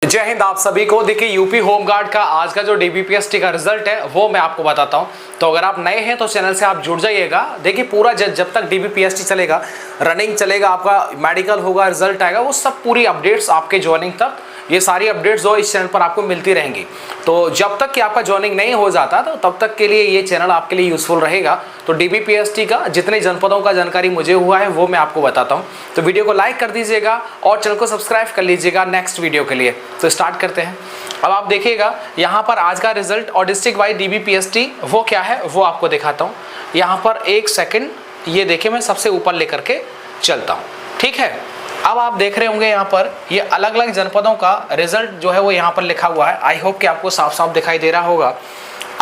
जय हिंद आप सभी को। देखिए यूपी होमगार्ड का आज का जो डीबीपीएसटी का रिजल्ट है वो मैं आपको बताता हूं। तो अगर आप नए हैं तो चैनल से आप जुड़ जाइएगा। देखिए पूरा जब तक डीबीपीएसटी चलेगा, रनिंग चलेगा, आपका मेडिकल होगा, रिजल्ट आएगा, वो सब पूरी अपडेट्स आपके ज्वाइनिंग तक, ये सारी अपडेट्स जो इस चैनल पर आपको मिलती रहेंगी। तो जब तक कि आपका ज्वाइनिंग नहीं हो जाता तो तब तक के लिए ये चैनल आपके लिए यूजफुल रहेगा। तो डीबीपीएसटी का जितने जनपदों का जानकारी मुझे हुआ है वो मैं आपको बताता हूँ। तो वीडियो को लाइक कर दीजिएगा और चैनल को सब्सक्राइब कर लीजिएगा नेक्स्ट वीडियो के लिए। तो स्टार्ट करते हैं। अब आप देखिएगा यहाँ पर आज का रिजल्ट और डिस्ट्रिक्ट वाइज डीबीपीएसटी वो क्या है वो आपको दिखाता हूँ। यहाँ पर एक सेकंड, ये देखिए मैं सबसे ऊपर लेकर के चलता हूँ, ठीक है। अब आप देख रहे होंगे यहाँ पर ये अलग अलग जनपदों का रिजल्ट जो है वो यहाँ पर लिखा हुआ है। आई होप कि आपको साफ साफ दिखाई दे रहा होगा।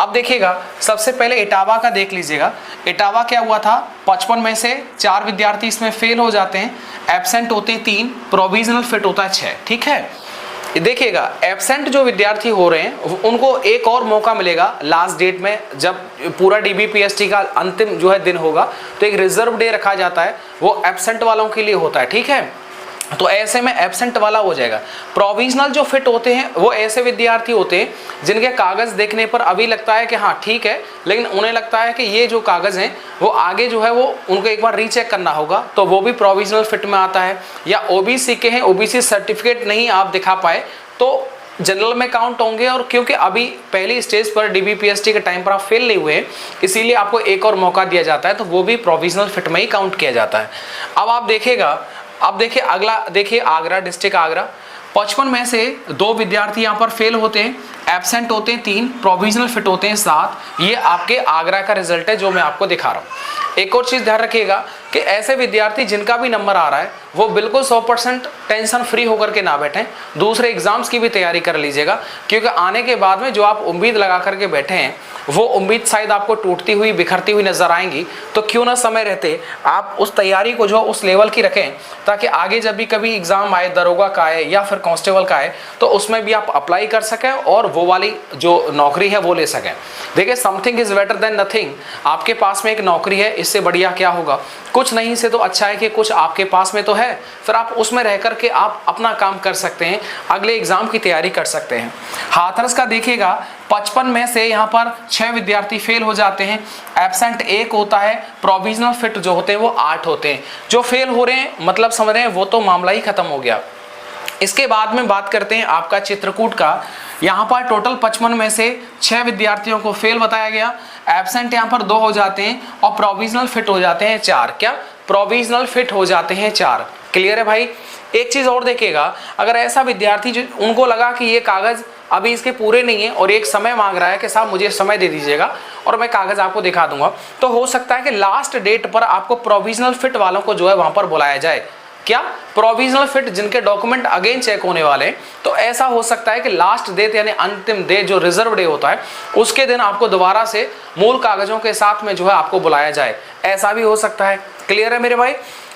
अब देखिएगा सबसे पहले इटावा का देख लीजिएगा। इटावा क्या हुआ था, 55 में से 4 विद्यार्थी इसमें फेल हो जाते हैं, एब्सेंट होते हैं 3, प्रोविजनल फिट होता है 6, ठीक है। देखिएगा एब्सेंट जो विद्यार्थी हो रहे हैं उनको एक और मौका मिलेगा लास्ट डेट में, जब पूरा डीबीपीएसटी का अंतिम जो है दिन होगा तो एक रिजर्व डे रखा जाता है, वो एब्सेंट वालों के लिए होता है, ठीक है। तो ऐसे में एब्सेंट वाला हो जाएगा। प्रोविजनल जो फिट होते हैं वो ऐसे विद्यार्थी होते हैं जिनके कागज देखने पर अभी लगता है कि हाँ ठीक है, लेकिन उन्हें लगता है कि ये जो कागज हैं वो आगे जो है वो उनको एक बार रीचेक करना होगा, तो वो भी प्रोविजनल फिट में आता है। या ओबीसी के हैं, ओबीसी सर्टिफिकेट नहीं आप दिखा पाए तो जनरल में काउंट होंगे, और क्योंकि अभी पहली स्टेज पर डीबीपीएसटी के टाइम पर आप फेल नहीं हुए इसीलिए आपको एक और मौका दिया जाता है, तो वो भी प्रोविजनल फिट में ही काउंट किया जाता है। अब आप देखिएगा, अब देखिए अगला, देखिए आगरा, डिस्ट्रिक्ट आगरा, 55 में से 2 विद्यार्थी यहाँ पर फेल होते हैं, एब्सेंट होते हैं 3, प्रोविजनल फिट होते हैं 7। ये आपके आगरा का रिजल्ट है जो मैं आपको दिखा रहा हूँ। एक और चीज़ ध्यान रखिएगा कि ऐसे विद्यार्थी जिनका भी नंबर आ रहा है वो बिल्कुल 100% टेंशन फ्री होकर के ना बैठें, दूसरे एग्जाम्स की भी तैयारी कर लीजिएगा, क्योंकि आने के बाद में जो आप उम्मीद लगा करके बैठे हैं वो उम्मीद शायद आपको टूटती हुई, बिखरती हुई नजर आएंगी। तो क्यों ना समय रहते आप उस तैयारी को जो उस लेवल की रखें, ताकि आगे जब भी कभी एग्जाम आए, दरोगा का आए या फिर कांस्टेबल का आए, तो उसमें भी आप अप्लाई कर सकें और वो वाली जो नौकरी है वो ले सकें। देखिए something is better than nothing. आपके पास में एक नौकरी है, इससे बढ़िया क्या होगा। कुछ नहीं से तो अच्छा है कि कुछ आपके पास में तो है, फिर आप उसमें रह करके आप अपना काम कर सकते हैं, अगले एग्जाम की तैयारी कर सकते हैं। हाथरस का देखिएगा, 55 में से यहाँ पर 6 विद्यार्थी फेल हो जाते हैं, एब्सेंट 1 होता है, प्रोविजनल फिट जो होते हैं वो 8 होते हैं। जो फेल हो रहे हैं मतलब समझ रहे हैं वो तो मामला ही खत्म हो गया। इसके बाद में बात करते हैं आपका चित्रकूट का। यहाँ पर टोटल 55 में से 6 विद्यार्थियों को फेल बताया गया, एब्सेंट यहाँ पर 2 हो जाते हैं और प्रोविजनल फिट हो जाते हैं 4। क्या प्रोविजनल फिट हो जाते हैं 4? क्लियर है भाई। एक चीज और देखिएगा, अगर ऐसा विद्यार्थी जो उनको लगा कि ये कागज अभी इसके पूरे नहीं है और एक समय मांग रहा है कि साहब मुझे समय दे दीजिएगा और मैं कागज आपको दिखा दूंगा, तो हो सकता है कि लास्ट डेट पर आपको प्रोविजनल फिट वालों को जो है वहां पर बुलाया जाए। क्या प्रोविजनल फिट जिनके डॉक्यूमेंट अगेन चेक होने वाले हैं, तो ऐसा हो सकता है कि लास्ट डे यानी अंतिम डे जो रिजर्व डे होता है उसके दिन आपको दोबारा से मूल कागजों के साथ में जो है आपको बुलाया जाए, ऐसा भी हो सकता है। क्लियर है मेरे भाई।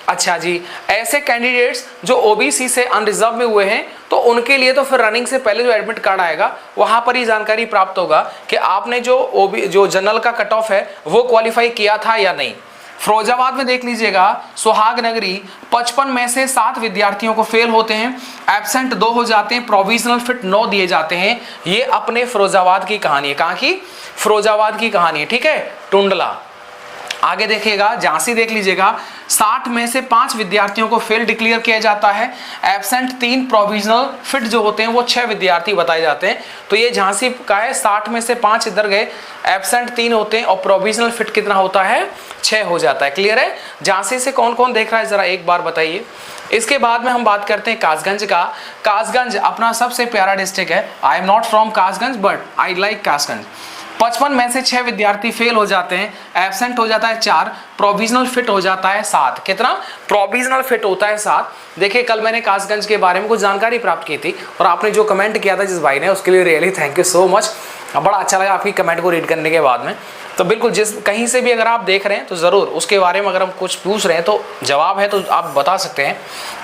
अच्छा जी, ऐसे कैंडिडेट्स जो ओबीसी से अनरिजर्व में हुए हैं तो उनके लिए तो फिर रनिंग से पहले जो एडमिट कार्ड आएगा वहां पर ही जानकारी प्राप्त होगा कि आपने जो जनरल का कट ऑफ है वो क्वालिफाई किया था या नहीं। फिरोजाबाद में देख लीजिएगा, सुहाग नगरी, 55 में से 7 विद्यार्थियों को फेल होते हैं, एब्सेंट 2 हो जाते हैं, प्रोविजनल फिट 9 दिए जाते हैं। ये अपने फिरोजाबाद की कहानी है। कहाँ की? फिरोजाबाद की कहानी है, ठीक है, टुंडला। आगे देखिएगा, झांसी देख लीजिएगा, 60 में से 5 विद्यार्थियों को फेल डिक्लेयर किया जाता है, एब्सेंट 3, प्रोविजनल फिट जो होते हैं वो 6 विद्यार्थी बताए जाते हैं। तो ये झांसी का है, 60 में से 5 इधर गए, एब्सेंट 3 होते हैं और प्रोविजनल फिट कितना होता है? 6 हो जाता है। क्लियर है। झांसी से कौन कौन देख रहा है जरा एक बार बताइए। इसके बाद में हम बात करते हैं कासगंज का। कासगंज अपना सबसे प्यारा डिस्ट्रिक्ट है। I am not from Kasganj but I like Kasganj. 55 में से 6 विद्यार्थी फेल हो जाते हैं, एब्सेंट हो जाता है 4, प्रोविजनल फिट हो जाता है 7। कितना प्रोविजनल फिट होता है? 7। देखिए कल मैंने कासगंज के बारे में कुछ जानकारी प्राप्त की थी और आपने जो कमेंट किया था जिस भाई ने, उसके लिए really thank you so much. बड़ा अच्छा लगा आपकी कमेंट को रीड करने के बाद में। तो बिल्कुल जिस कहीं से भी अगर आप देख रहे हैं तो ज़रूर उसके बारे में अगर हम कुछ पूछ रहे हैं तो जवाब है तो आप बता सकते हैं।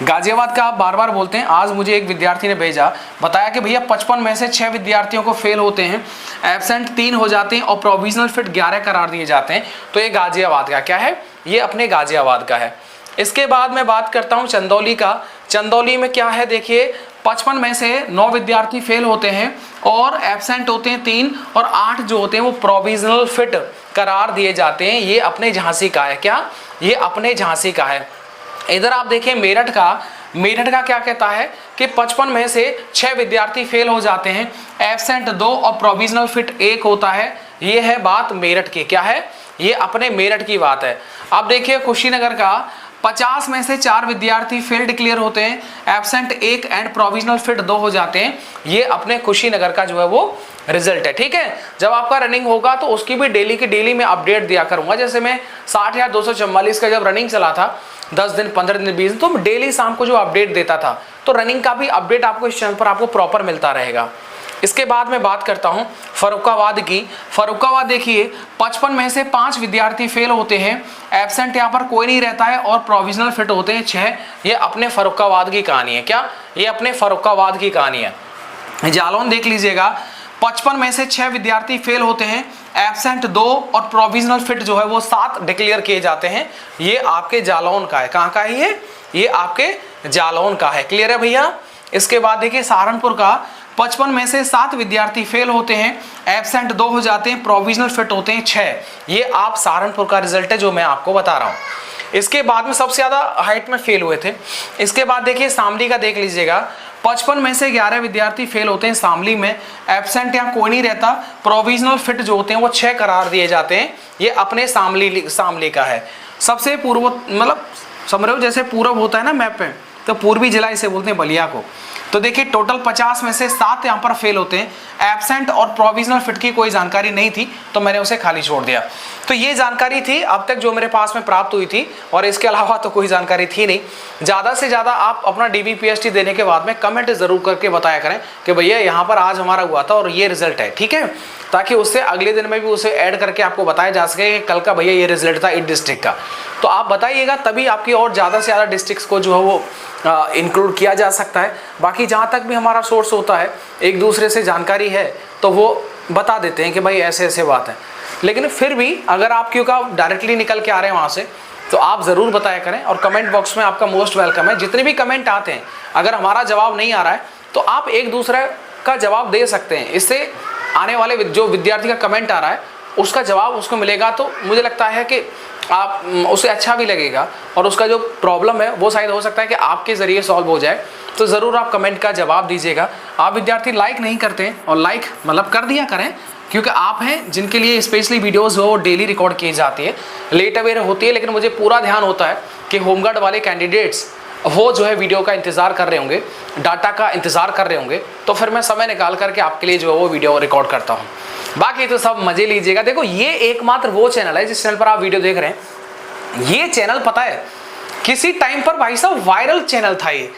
गाजियाबाद का आप बार बार बोलते हैं। आज मुझे एक विद्यार्थी ने भेजा, बताया कि भैया 55 में से 6 विद्यार्थियों को फेल होते हैं, एब्सेंट 3 हो जाते हैं और प्रोविजनल फिट 11 करार दिए जाते हैं। तो ये गाजियाबाद का क्या है? ये अपने गाजियाबाद का है। इसके बाद मैं बात करता हूँ चंदौली का। चंदौली में क्या है देखिए, 55 में से 9 विद्यार्थी फेल होते हैं और एब्सेंट होते हैं 3 और 8 जो होते हैं वो प्रोविजनल फिट करार दिए जाते हैं। ये अपने झांसी का है। क्या? ये अपने झांसी का है। इधर आप देखिए मेरठ का क्या कहता है कि 55 में से 6 विद्यार्थी फेल हो जाते हैं, एब्सेंट 2 और प्रोविजनल फिट 1 होता है। ये है बात मेरठ की। क्या है? ये अपने मेरठ की बात है। अब देखिए कुशीनगर का 50 में से 4 विद्यार्थी फेल डिक्लेयर होते हैं, एब्सेंट 1 एंड प्रोविजनल फिट 2 हो जाते हैं। ये अपने कुशीनगर का जो है वो रिजल्ट है। ठीक है, जब आपका रनिंग होगा तो उसकी भी डेली की डेली में अपडेट दिया करूंगा। जैसे मैं 60,244 का जब रनिंग चला था 10 दिन 15 दिन 20 दिन, तो डेली शाम को जो अपडेट देता था, तो रनिंग का भी अपडेट आपको इस चैनल पर आपको प्रॉपर मिलता रहेगा। इसके बाद मैं बात करता हूं फर्रुखाबाद की। फर्रुखाबाद देखिए 55 में से 5 विद्यार्थी फेल होते हैं, एब्सेंट यहाँ पर कोई नहीं रहता है और प्रोविजनल फिट होते हैं 6। ये अपने फर्रुखाबाद की कहानी है। क्या? ये अपने फर्रुखाबाद की कहानी है। जालौन देख लीजिएगा 55 में से 6 विद्यार्थी फेल होते हैं, एब्सेंट 2 और प्रोविजनल फिट जो है वो 7 डिक्लेयर किए जाते हैं। ये आपके जालौन का है। कहाँ का है ये आपके जालौन का है। क्लियर है भैया? इसके बाद देखिए सहारनपुर का 55 में से 7 विद्यार्थी फेल होते हैं, एब्सेंट 2 हो जाते हैं, प्रोविजनल फिट होते हैं 6। ये आप सहारनपुर का रिजल्ट है जो मैं आपको बता रहा हूँ। इसके बाद में सबसे ज्यादा हाइट में फेल हुए थे। इसके बाद देखिए शामली का देख लीजिएगा 55 में से 11 विद्यार्थी फेल होते हैं शामली में, एब्सेंट यहाँ कोई नहीं रहता, प्रोविजनल फिट जो होते हैं वो 6 करार दिए जाते हैं। ये अपने शामली का है। सबसे पूर्व मतलब समझ रहे हो, जैसे पूर्व होता है ना मैप पे, तो पूर्वी जिला इसे बोलते हैं बलिया को। तो देखिए टोटल 50 में से 7 यहाँ पर फेल होते हैं, एब्सेंट और प्रोविजनल फिट की कोई जानकारी नहीं थी तो मैंने उसे खाली छोड़ दिया। तो ये जानकारी थी अब तक जो मेरे पास में प्राप्त हुई थी, और इसके अलावा तो कोई जानकारी थी नहीं। ज़्यादा से ज़्यादा आप अपना DBPST देने के बाद में कमेंट ज़रूर करके बताया करें कि भैया यहाँ पर आज हमारा हुआ था और ये रिजल्ट है। ठीक है, ताकि उससे अगले दिन में भी उसे ऐड करके आपको बताया जा सके कि कल का भैया ये रिजल्ट था इस डिस्ट्रिक्ट का। तो आप बताइएगा, तभी आपकी और ज़्यादा से ज़्यादा डिस्ट्रिक्ट्स को जो है वो इंक्लूड किया जा सकता है। बाकी जहाँ तक भी हमारा सोर्स होता है, एक दूसरे से जानकारी है तो वो बता देते हैं कि भाई ऐसे ऐसे बात है। लेकिन फिर भी अगर आप क्योंकि डायरेक्टली निकल के आ रहे हैं वहाँ से, तो आप ज़रूर बताया करें। और कमेंट बॉक्स में आपका मोस्ट वेलकम है। जितने भी कमेंट आते हैं, अगर हमारा जवाब नहीं आ रहा है तो आप एक दूसरे का जवाब दे सकते हैं। इससे आने वाले जो विद्यार्थी का कमेंट आ रहा है उसका जवाब उसको मिलेगा, तो मुझे लगता है कि आप उसे अच्छा भी लगेगा और उसका जो प्रॉब्लम है वो शायद हो सकता है कि आपके ज़रिए सॉल्व हो जाए। तो ज़रूर आप कमेंट का जवाब दीजिएगा। आप विद्यार्थी लाइक नहीं करते हैं, और लाइक मतलब कर दिया करें, क्योंकि आप हैं जिनके लिए स्पेशली वीडियोज़ वो डेली रिकॉर्ड की जाती है। लेट अवेयर होती है, लेकिन मुझे पूरा ध्यान होता है कि होमगार्ड वाले कैंडिडेट्स वो जो है वीडियो का इंतज़ार कर रहे होंगे, डाटा का इंतज़ार कर रहे होंगे, तो फिर मैं समय निकाल करके आपके लिए जो है वो वीडियो रिकॉर्ड करता हूँ। बाकी तो सब मजे लीजिएगा। देखो ये एकमात्र वो चैनल है जिस चैनल पर आप वीडियो देख रहे हैं। ये चैनल पता है किसी टाइम पर भाई साहब वायरल चैनल था ये।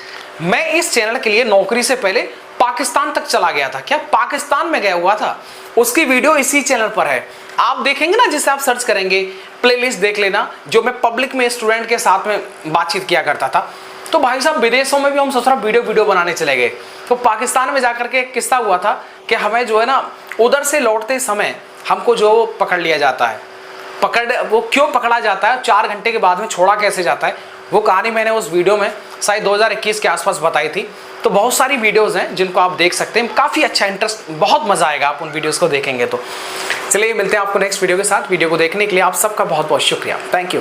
मैं इस चैनल के लिए नौकरी से पहले पाकिस्तान तक चला गया था। क्या? पाकिस्तान में गया हुआ था। उसकी वीडियो इसी चैनल पर है। आप देखेंगे ना, जिसे आप सर्च करेंगे, प्लेलिस्ट देख लेना, जो मैं पब्लिक में स्टूडेंट के साथ में बातचीत किया करता था। तो भाई साहब विदेशों में भी हम सोच रहे वीडियो बनाने चले गए। तो पाकिस्तान में जाकर के एक किस्सा हुआ था कि हमें जो है ना उधर से लौटते समय हमको जो पकड़ लिया जाता है। वो क्यों पकड़ा जाता है, 4 घंटे के बाद में छोड़ा कैसे जाता है, वो कहानी मैंने उस वीडियो में शायद 2021 के आसपास बताई थी। तो बहुत सारी वीडियोस हैं जिनको आप देख सकते हैं। काफ़ी अच्छा इंटरेस्ट, बहुत मज़ा आएगा आप उन वीडियोस को देखेंगे तो। चलिए मिलते हैं आपको नेक्स्ट वीडियो के साथ। वीडियो को देखने के लिए आप सबका बहुत बहुत शुक्रिया। Thank you.